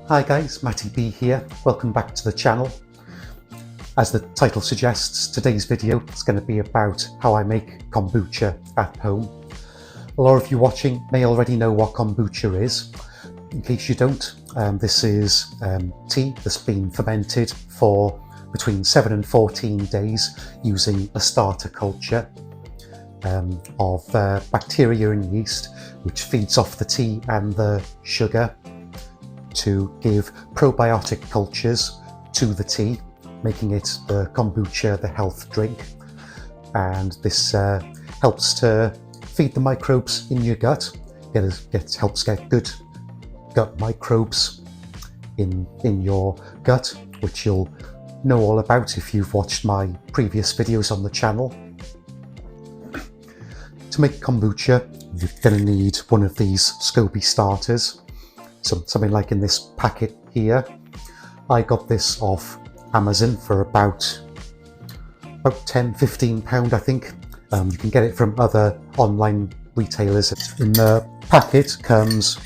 Hi guys, Matty B here. Welcome back to the channel. As the title suggests, today's video is going to be about how I make kombucha at home. A lot of you watching may already know what kombucha is. In case you don't, this is tea that's been fermented for between 7 and 14 days using a starter culture of bacteria and yeast, which feeds off the tea and the sugar to give probiotic cultures to the tea, making it the kombucha, the health drink. And this helps to feed the microbes in your gut. Helps get good gut microbes in your gut, which you'll know all about if you've watched my previous videos on the channel. To make kombucha, you're going to need one of these SCOBY starters. Something like in this packet here. I got this off Amazon for about £10–15, I think. You can get it from other online retailers. In the packet comes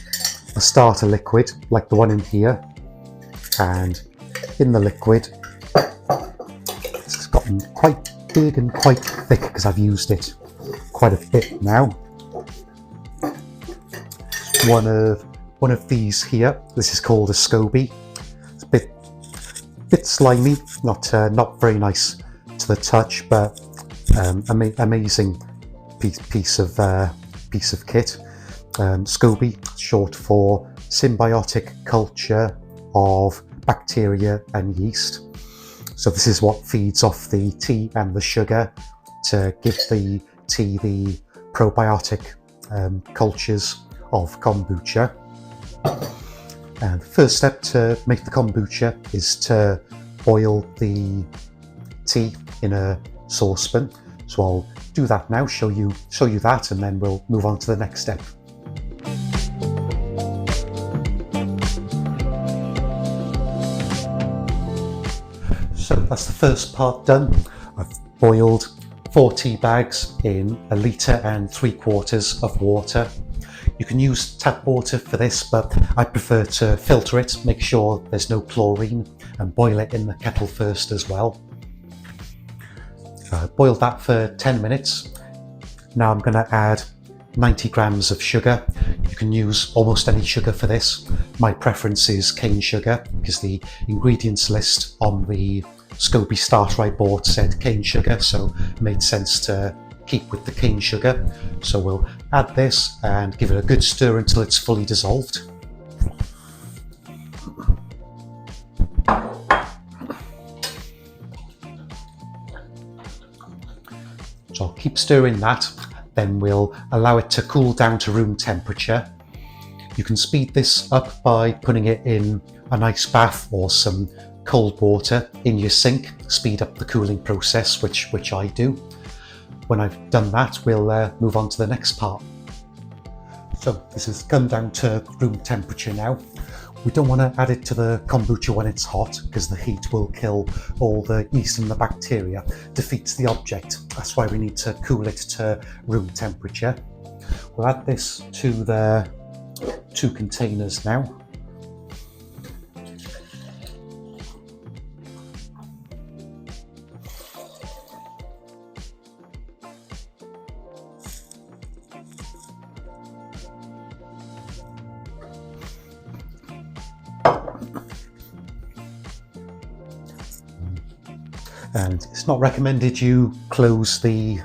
a starter liquid like the one in here, and in the liquid it's gotten quite big and quite thick because I've used it quite a bit now. One of these here. This is called a SCOBY. It's a bit slimy, not very nice to the touch, but amazing piece of kit. SCOBY, short for symbiotic culture of bacteria and yeast. So this is what feeds off the tea and the sugar to give the tea the probiotic cultures of kombucha. And the first step to make the kombucha is to boil the tea in a saucepan. So I'll do that now, show you that, and then we'll move on to the next step. So that's the first part done. I've boiled 4 tea bags in 1 3/4 litres of water. You can use tap water for this, but I prefer to filter it, make sure there's no chlorine, and boil it in the kettle first as well. Boil that for 10 minutes. Now I'm going to add 90 grams of sugar. You can use almost any sugar for this. My preference is cane sugar because the ingredients list on the SCOBY starter I bought said cane sugar, so it made sense to keep with the cane sugar. So we'll add this and give it a good stir until it's fully dissolved. So I'll keep stirring that, then we'll allow it to cool down to room temperature. You can speed this up by putting it in an ice bath or some cold water in your sink, speed up the cooling process, which I do. When I've done that, we'll move on to the next part. So this has come down to room temperature now. We don't want to add it to the kombucha when it's hot because the heat will kill all the yeast and the bacteria, defeats the object. That's why we need to cool it to room temperature. We'll add this to the 2 containers now. And it's not recommended you close the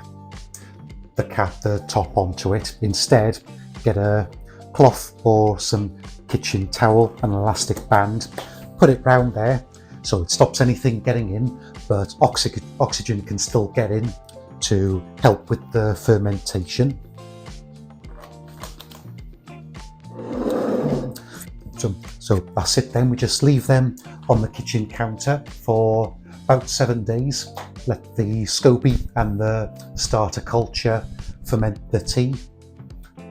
top onto it. Instead, get a cloth or some kitchen towel and an elastic band, put it round there so it stops anything getting in, but oxygen can still get in to help with the fermentation. So that's it then. We just leave them on the kitchen counter for about 7 days. Let the SCOBY and the starter culture ferment the tea,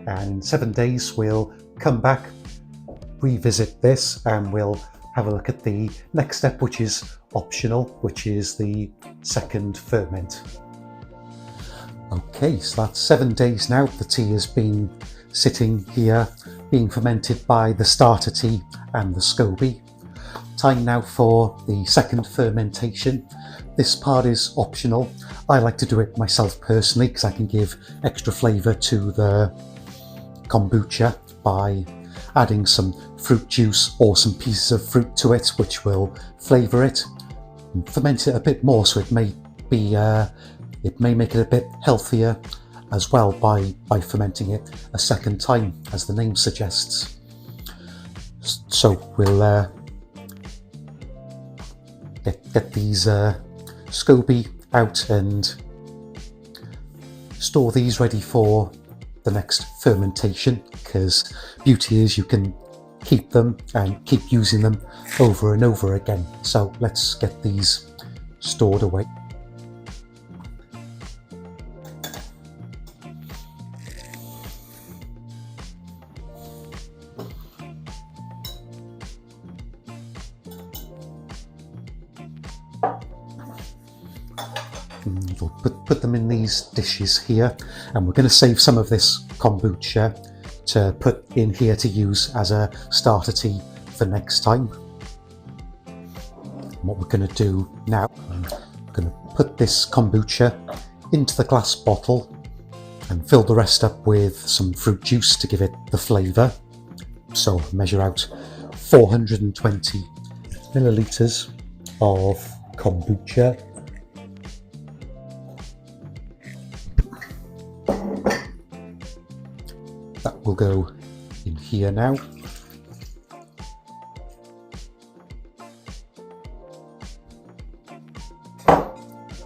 and in 7 days we'll come back, revisit this, and we'll have a look at the next step, which is optional, which is the second ferment. Okay, so that's 7 days now. The tea has been sitting here being fermented by the starter tea and the SCOBY. Time now for the second fermentation. This part is optional. I like to do it myself personally because I can give extra flavour to the kombucha by adding some fruit juice or some pieces of fruit to it, which will flavour it and ferment it a bit more, so it may make it a bit healthier as well by fermenting it a second time, as the name suggests. So we'll get these SCOBY out and store these ready for the next fermentation, because beauty is you can keep them and keep using them over and over again. So let's get these stored away. We'll put them in these dishes here, and we're going to save some of this kombucha to put in here to use as a starter tea for next time. And what we're going to do now, I'm going to put this kombucha into the glass bottle and fill the rest up with some fruit juice to give it the flavour. So measure out 420 millilitres of kombucha. That will go in here now.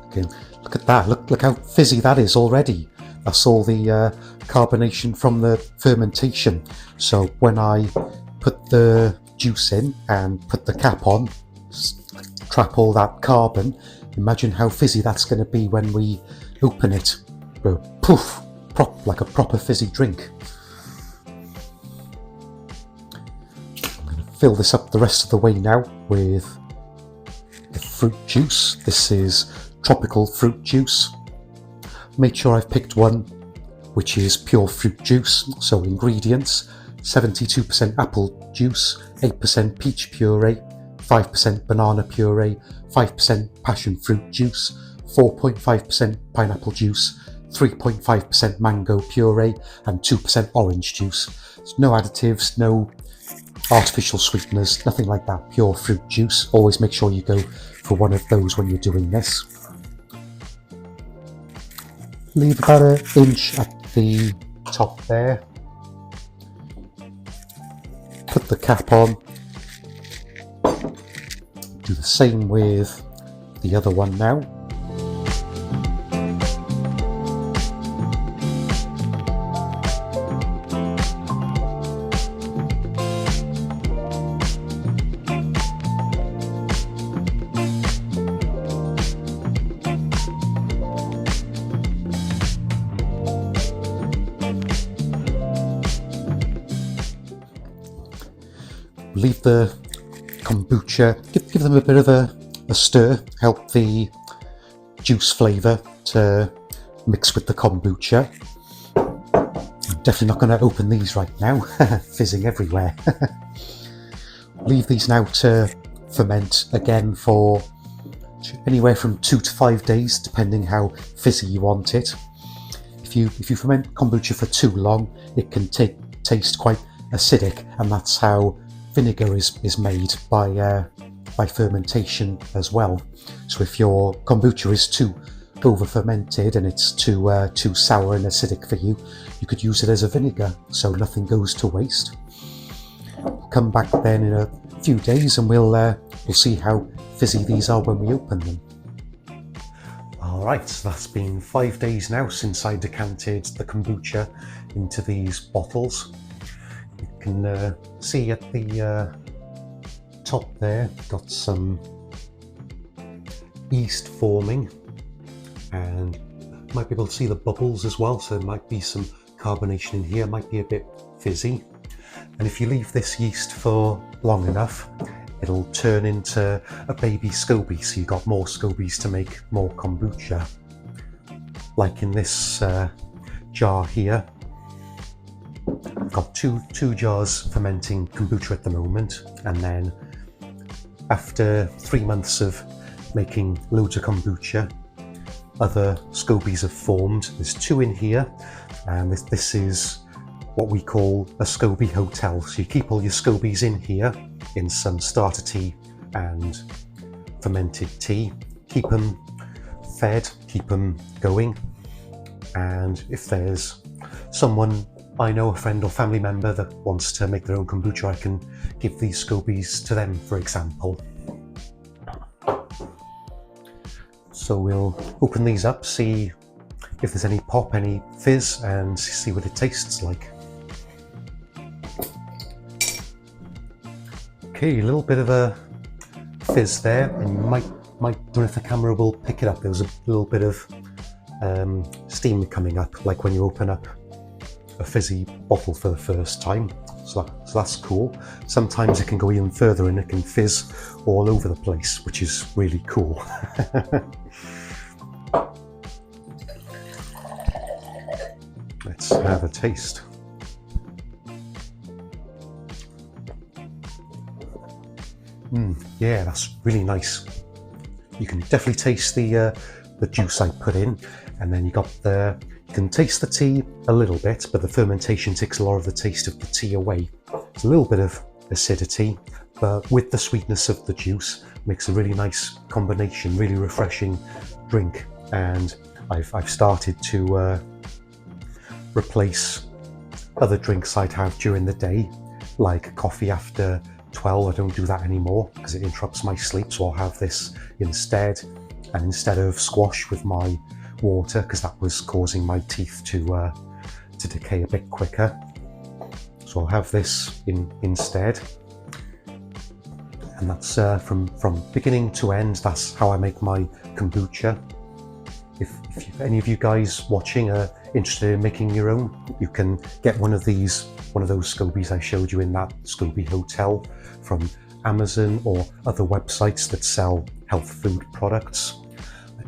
Okay, look at that, look how fizzy that is already. That's all the carbonation from the fermentation. So when I put the juice in and put the cap on, trap all that carbon, imagine how fizzy that's going to be when we open it. Poof, like a proper fizzy drink. Fill this up the rest of the way now with the fruit juice. This is tropical fruit juice. Make sure I've picked one which is pure fruit juice. So ingredients: 72% apple juice, 8% peach puree, 5% banana puree, 5% passion fruit juice, 4.5% pineapple juice, 3.5% mango puree, and 2% orange juice. There's no additives, no artificial sweeteners, nothing like that, pure fruit juice. Always make sure you go for one of those when you're doing this. Leave about an inch at the top there. Put the cap on. Do the same with the other one now. Leave the kombucha, give them a bit of a stir, help the juice flavour to mix with the kombucha. I'm definitely not going to open these right now, fizzing everywhere. Leave these now to ferment again for anywhere from 2 to 5 days, depending how fizzy you want it. If you ferment kombucha for too long, it can taste quite acidic, and that's how vinegar is made by fermentation as well. So if your kombucha is too over fermented and it's too sour and acidic for you, you could use it as a vinegar, so nothing goes to waste. We'll come back then in a few days and we'll see how fizzy these are when we open them. Alright, so that's been 5 days now since I decanted the kombucha into these bottles. You can see at the top there, got some yeast forming, and might be able to see the bubbles as well, so there might be some carbonation in here, might be a bit fizzy. And if you leave this yeast for long enough, it'll turn into a baby SCOBY, so you've got more SCOBYs to make more kombucha. Like in this jar here, I've got two jars fermenting kombucha at the moment, and then after 3 months of making loads of kombucha, other scobies have formed. There's 2 in here, and this is what we call a SCOBY hotel. So you keep all your scobies in here in some starter tea and fermented tea. Keep them fed, keep them going. And if there's someone I know, a friend or family member that wants to make their own kombucha, I can give these scobies to them, for example. So we'll open these up, see if there's any pop, any fizz, and see what it tastes like. Okay, a little bit of a fizz there, and you might don't know if the camera will pick it up. There was a little bit of steam coming up, like when you open up a fizzy bottle for the first time. So that's cool. Sometimes it can go even further and it can fizz all over the place, which is really cool. Let's have a taste. Yeah, that's really nice. You can definitely taste the juice I put in, and then you can taste the tea a little bit, but the fermentation takes a lot of the taste of the tea away. It's a little bit of acidity, but with the sweetness of the juice, makes a really nice combination, really refreshing drink. And I've started to replace other drinks I'd have during the day, like coffee after 12. I don't do that anymore because it interrupts my sleep, so I'll have this instead. And instead of squash with my water, because that was causing my teeth to decay a bit quicker, so I'll have this instead. And that's from beginning to end, that's how I make my kombucha. If any of you guys watching are interested in making your own, you can get one of those scobies I showed you in that SCOBY hotel from Amazon or other websites that sell health food products.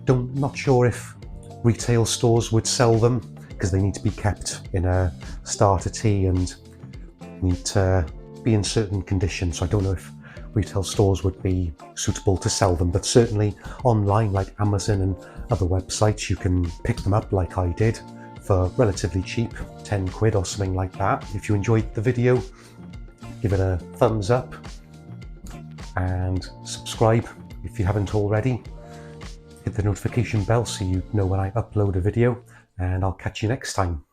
Not sure if retail stores would sell them, because they need to be kept in a starter tea and need to be in certain conditions. So I don't know if retail stores would be suitable to sell them, but certainly online, like Amazon and other websites, you can pick them up like I did for relatively cheap, 10 quid or something like that. If you enjoyed the video, give it a thumbs up and subscribe if you haven't already. Hit the notification bell so you know when I upload a video, and I'll catch you next time.